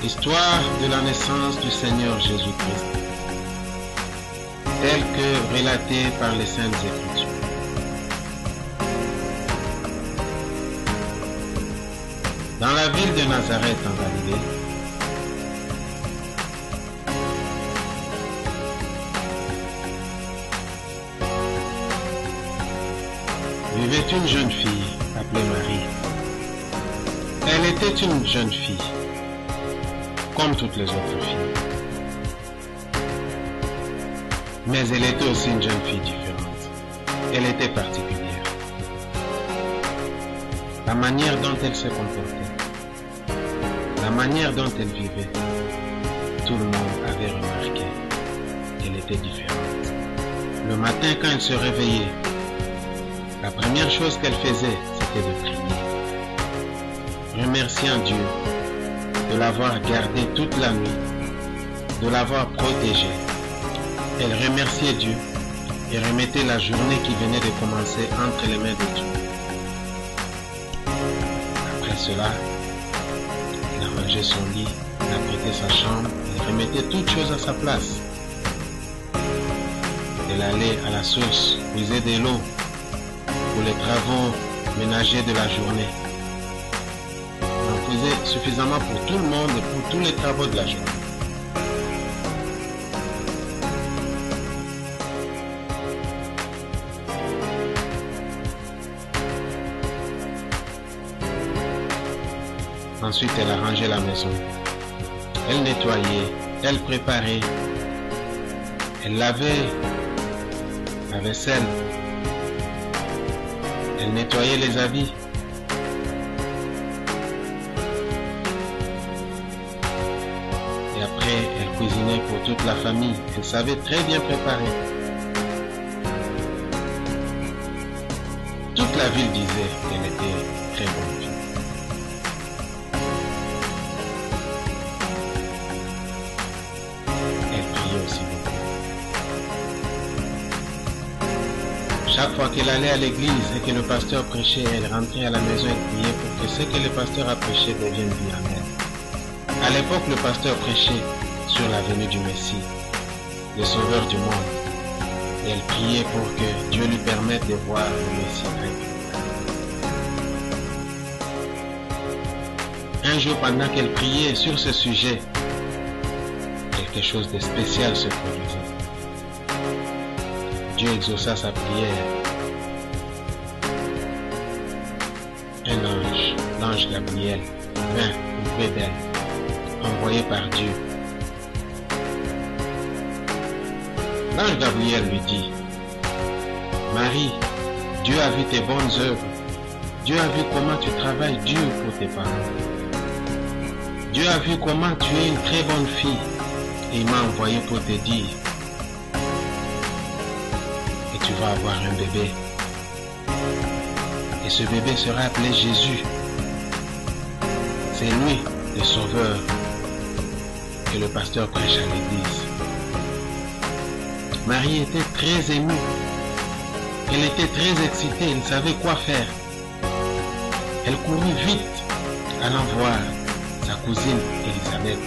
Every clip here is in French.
Histoire de la naissance du Seigneur Jésus-Christ, telle que relatée par les Saintes Écritures. Dans la ville de Nazareth en Galilée, vivait une jeune fille appelée Marie. Elle était une jeune fille, comme toutes les autres filles. Mais elle était aussi une jeune fille différente. Elle était particulière. La manière dont elle se comportait, la manière dont elle vivait, tout le monde avait remarqué qu'elle était différente. Le matin, quand elle se réveillait, la première chose qu'elle faisait, c'était de prier, remerciant Dieu de l'avoir gardée toute la nuit, de l'avoir protégée. Elle remerciait Dieu et remettait la journée qui venait de commencer entre les mains de Dieu. Après cela, elle arrangeait son lit, elle apprêtait sa chambre, elle remettait toutes choses à sa place. Elle allait à la source, puiser de l'eau pour les travaux ménagers de la journée. Elle en faisait suffisamment pour tout le monde et pour tous les travaux de la journée. Ensuite, elle arrangeait la maison. Elle nettoyait, elle préparait, elle lavait la vaisselle, elle nettoyait les habits. Et après, elle cuisinait pour toute la famille. Elle savait très bien préparer. Toute la ville disait qu'elle était très bonne fille. Aussi beaucoup. Chaque fois qu'elle allait à l'église et que le pasteur prêchait, elle rentrait à la maison et priait pour que ce que le pasteur a prêché devienne vie en elle. À l'époque, le pasteur prêchait sur la venue du Messie, le Sauveur du monde, et elle priait pour que Dieu lui permette de voir le Messie très. Un jour, pendant qu'elle priait sur ce sujet, quelque chose de spécial se produisait. Dieu exauça sa prière. Un ange, l'ange Gabriel, vint auprès d'elle, envoyé par Dieu. L'ange Gabriel lui dit: Marie, Dieu a vu tes bonnes œuvres. Dieu a vu comment tu travailles dur pour tes parents. Dieu a vu comment tu es une très bonne fille. Et il m'a envoyé pour te dire que tu vas avoir un bébé. Et ce bébé sera appelé Jésus. C'est lui, le Sauveur, que le pasteur prêche à l'église. Marie était très émue. Elle était très excitée, elle savait quoi faire. Elle courut vite allant voir sa cousine Élisabeth,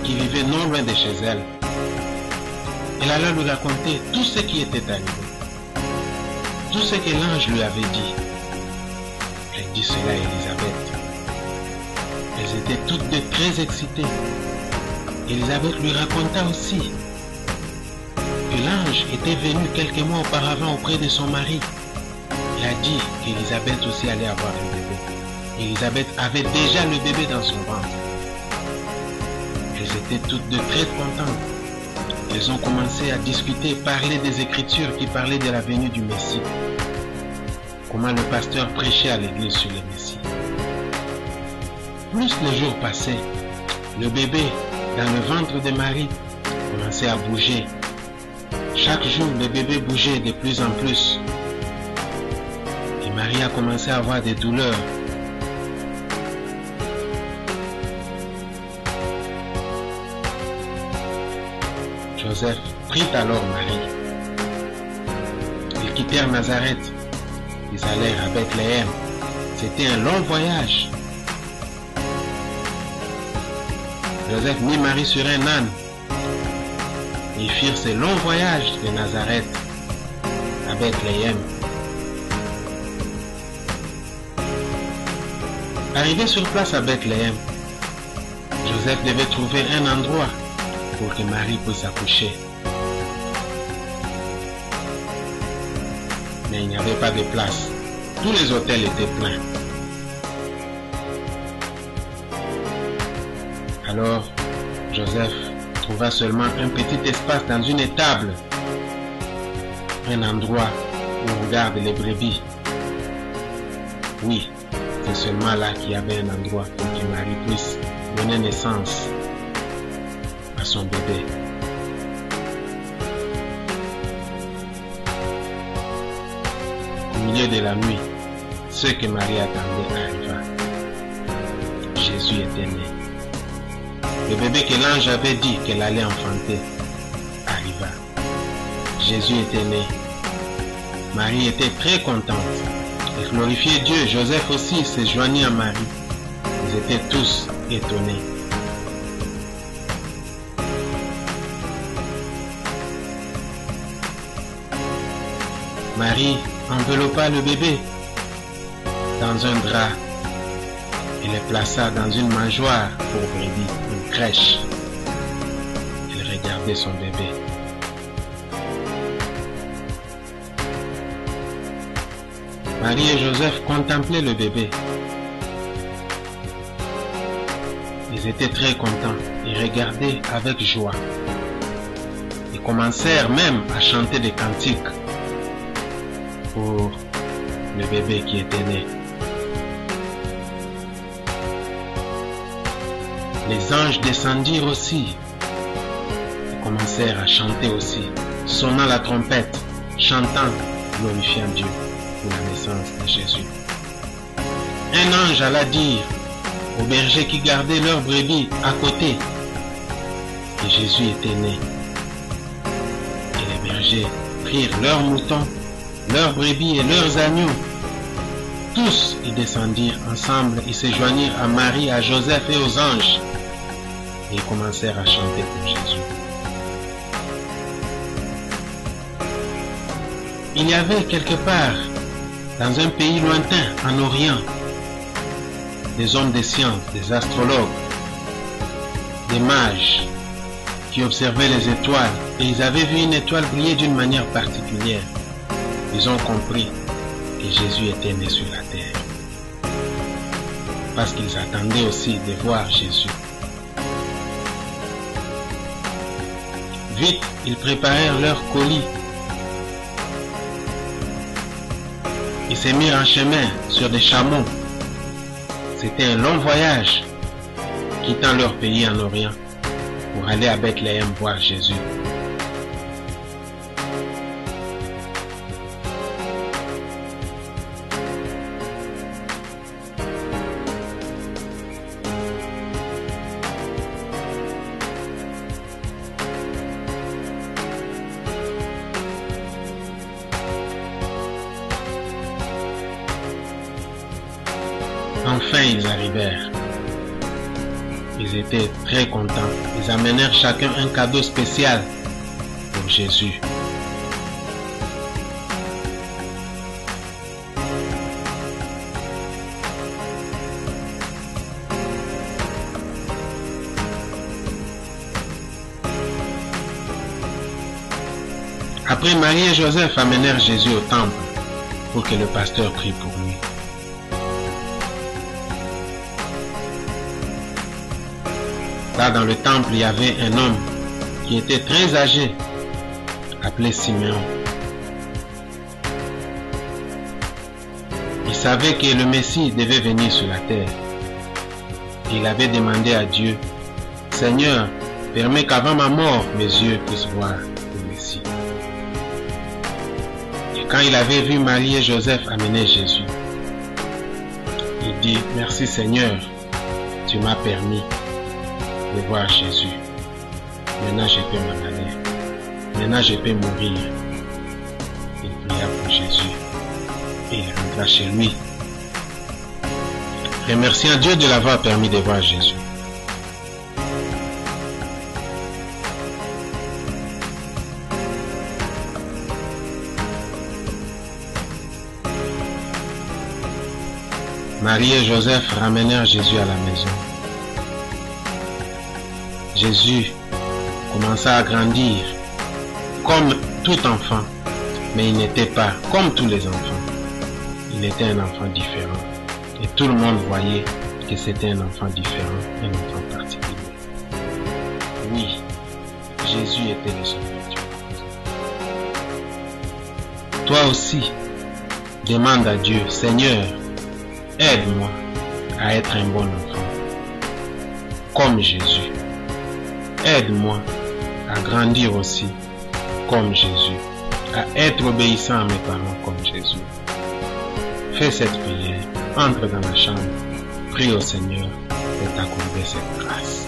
qui vivait non loin de chez elle. Elle alla lui raconter tout ce qui était arrivé, tout ce que l'ange lui avait dit. Elle dit cela à Élisabeth. Elles étaient toutes deux très excitées. Élisabeth lui raconta aussi que l'ange était venu quelques mois auparavant auprès de son mari. Il a dit qu'Élisabeth aussi allait avoir un bébé. Élisabeth avait déjà le bébé dans son ventre. Elles étaient toutes deux très contentes. Elles ont commencé à discuter, parler des Écritures qui parlaient de la venue du Messie. Comment le pasteur prêchait à l'église sur le Messie. Plus les jours passaient, le bébé dans le ventre de Marie commençait à bouger. Chaque jour, le bébé bougeait de plus en plus. Et Marie a commencé à avoir des douleurs. Joseph prit alors Marie. Ils quittèrent Nazareth. Ils allèrent à Bethléem. C'était un long voyage. Joseph mit Marie sur un âne. Ils firent ce long voyage de Nazareth à Bethléem. Arrivé sur place à Bethléem, Joseph devait trouver un endroit pour que Marie puisse accoucher. Mais il n'y avait pas de place. Tous les hôtels étaient pleins. Alors, Joseph trouva seulement un petit espace dans une étable, un endroit où on garde les brebis. Oui, c'est seulement là qu'il y avait un endroit pour que Marie puisse donner naissance à son bébé. Au milieu de la nuit, ce que Marie attendait arriva. Jésus était né. Le bébé que l'ange avait dit qu'elle allait enfanter arriva. Jésus était né. Marie était très contente. Elle glorifiait Dieu. Joseph aussi se joignit à Marie. Ils étaient tous étonnés. Marie enveloppa le bébé dans un drap et le plaça dans une mangeoire pour brebis, une crèche. Elle regardait son bébé. Marie et Joseph contemplaient le bébé. Ils étaient très contents et regardaient avec joie. Ils commencèrent même à chanter des cantiques pour le bébé qui était né. Les anges descendirent aussi et commencèrent à chanter aussi, sonnant la trompette, chantant, glorifiant Dieu pour la naissance de Jésus. Un ange alla dire aux bergers qui gardaient leurs brebis à côté que Jésus était né. Et les bergers prirent leurs moutons, leurs brebis et leurs agneaux. Tous y descendirent ensemble et se joignirent à Marie, à Joseph et aux anges. Et ils commencèrent à chanter pour Jésus. Il y avait quelque part, dans un pays lointain, en Orient, des hommes de science, des astrologues, des mages, qui observaient les étoiles, et ils avaient vu une étoile briller d'une manière particulière. Ils ont compris que Jésus était né sur la terre, parce qu'ils attendaient aussi de voir Jésus. Vite, ils préparèrent leur colis. Ils se mirent en chemin sur des chameaux. C'était un long voyage, quittant leur pays en Orient pour aller à Bethléem voir Jésus. Enfin, ils arrivèrent. Ils étaient très contents. Ils amenèrent chacun un cadeau spécial pour Jésus. Après, Marie et Joseph amenèrent Jésus au temple pour que le pasteur prie pour lui. Là, dans le temple, il y avait un homme qui était très âgé, appelé Simeon. Il savait que le Messie devait venir sur la terre. Il avait demandé à Dieu, « Seigneur, permets qu'avant ma mort, mes yeux puissent voir le Messie. » Et quand il avait vu Marie et Joseph amener Jésus, il dit, « Merci Seigneur, tu m'as permis de voir Jésus. Maintenant je peux m'en aller. Maintenant je peux mourir. » Il pria pour Jésus et il rentra chez lui, remerciant Dieu de l'avoir permis de voir Jésus. Marie et Joseph ramenèrent Jésus à la maison. Jésus commença à grandir comme tout enfant, mais il n'était pas comme tous les enfants. Il était un enfant différent. Et tout le monde voyait que c'était un enfant différent, un enfant particulier. Oui, Jésus était le Sauveur de Dieu. Toi aussi, demande à Dieu, Seigneur, aide-moi à être un bon enfant, comme Jésus. Aide-moi à grandir aussi, comme Jésus, à être obéissant à mes parents comme Jésus. Fais cette prière, entre dans la chambre, prie au Seigneur de t'accorder cette grâce.